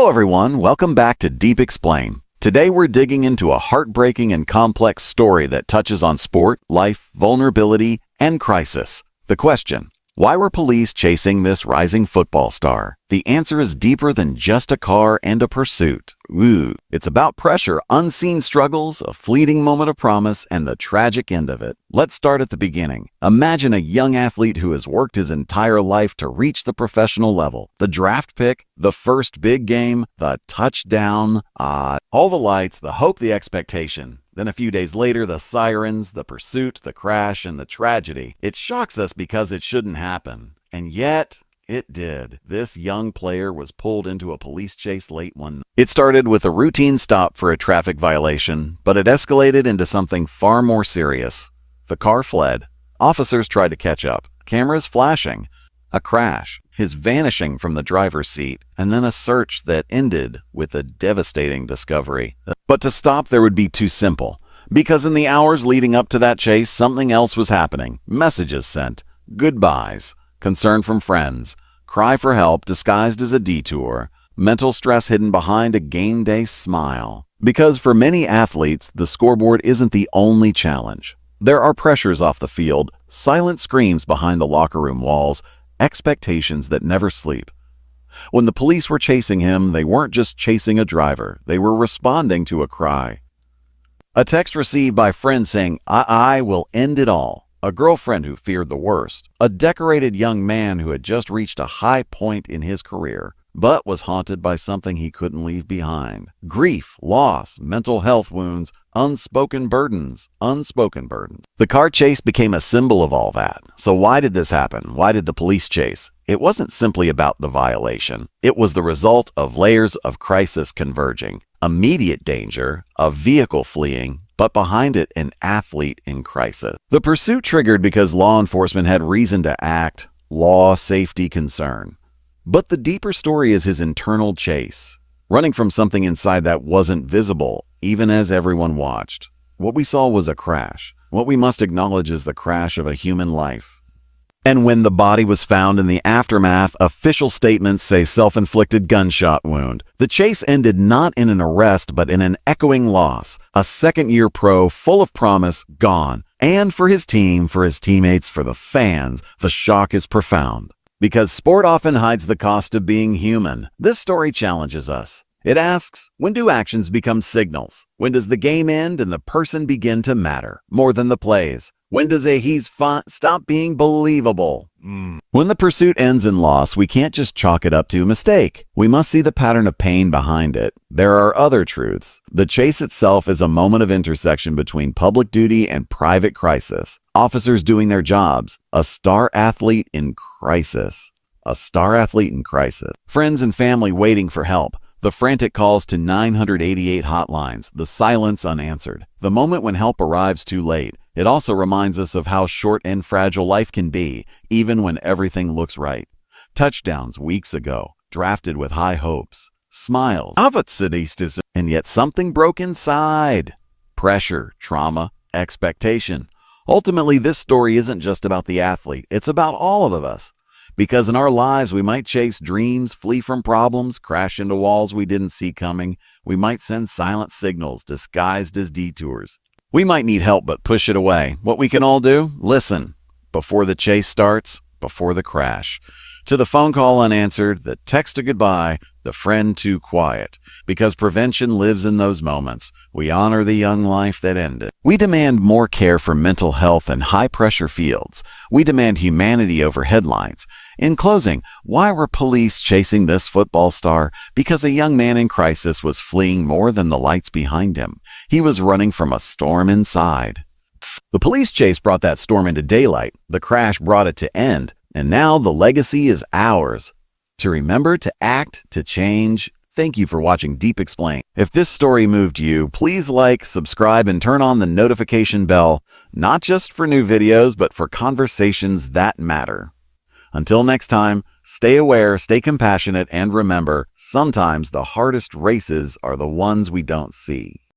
Hello everyone, welcome back to Deep Explain. Today we're digging into a heartbreaking and complex story that touches on sport, life, vulnerability, and crisis. The question: why were police chasing this rising football star? The answer is deeper than just a car and a pursuit. It's about pressure, unseen struggles, a fleeting moment of promise, and the tragic end of it. Let's start at the beginning. Imagine a young athlete who has worked his entire life to reach the professional level. The draft pick, the first big game, the touchdown, all the lights, the hope, the expectation. Then a few days later, the sirens, the pursuit, the crash, and the tragedy. It shocks us because it shouldn't happen. And yet, it did. This young player was pulled into a police chase late one night. It started with a routine stop for a traffic violation, but it escalated into something far more serious. The car fled. Officers tried to catch up. Cameras flashing. A crash. His vanishing from the driver's seat, and then a search that ended with a devastating discovery. But to stop there would be too simple, because in the hours leading up to that chase, something else was happening. Messages sent, goodbyes, concern from friends, cry for help disguised as a detour, mental stress hidden behind a game day smile. Because for many athletes, the scoreboard isn't the only challenge. There are pressures off the field, silent screams behind the locker room walls, expectations that never sleep. When the police were chasing him, they weren't just chasing a driver. They were responding to a cry. A text received by friends saying, I will end it all. A girlfriend who feared the worst. A decorated young man who had just reached a high point in his career, but was haunted by something he couldn't leave behind. Grief, loss, mental health wounds, unspoken burdens. The car chase became a symbol of all that. So why did this happen? Why did the police chase? It wasn't simply about the violation. It was the result of layers of crisis converging. Immediate danger, a vehicle fleeing, but behind it, an athlete in crisis. The pursuit triggered because law enforcement had reason to act, law, safety, concern. But the deeper story is his internal chase, running from something inside that wasn't visible, even as everyone watched. What we saw was a crash. What we must acknowledge is the crash of a human life. And when the body was found in the aftermath, official statements say self-inflicted gunshot wound. The chase ended not in an arrest, but in an echoing loss. A second-year pro, full of promise, gone. And for his team, for his teammates, for the fans, the shock is profound. Because sport often hides the cost of being human, this story challenges us. It asks, when do actions become signals? When does the game end and the person begin to matter more than the plays? When does a he's fine stop being believable? When the pursuit ends in loss, we can't just chalk it up to a mistake. We must see the pattern of pain behind it. There are other truths. The chase itself is a moment of intersection between public duty and private crisis. Officers doing their jobs. A star athlete in crisis. Friends and family waiting for help. The frantic calls to 988 hotlines. The silence unanswered. The moment when help arrives too late. It also reminds us of how short and fragile life can be, even when everything looks right. Touchdowns weeks ago, drafted with high hopes. Smiles, and yet something broke inside. Pressure, trauma, expectation. Ultimately, this story isn't just about the athlete. It's about all of us. Because in our lives, we might chase dreams, flee from problems, crash into walls we didn't see coming. We might send silent signals disguised as detours. We might need help, but push it away. What we can all do? Listen. Before the chase starts, before the crash. To the phone call unanswered, the text to goodbye, the friend too quiet. Because prevention lives in those moments. We honor the young life that ended. We demand more care for mental health in high-pressure fields. We demand humanity over headlines. In closing, why were police chasing this football star? Because a young man in crisis was fleeing more than the lights behind him. He was running from a storm inside. The police chase brought that storm into daylight. The crash brought it to end. And now the legacy is ours. To remember, to act, to change. Thank you for watching Deep Explain. If this story moved you, please like, subscribe, and turn on the notification bell, not just for new videos, but for conversations that matter. Until next time, stay aware, stay compassionate, and remember, sometimes the hardest races are the ones we don't see.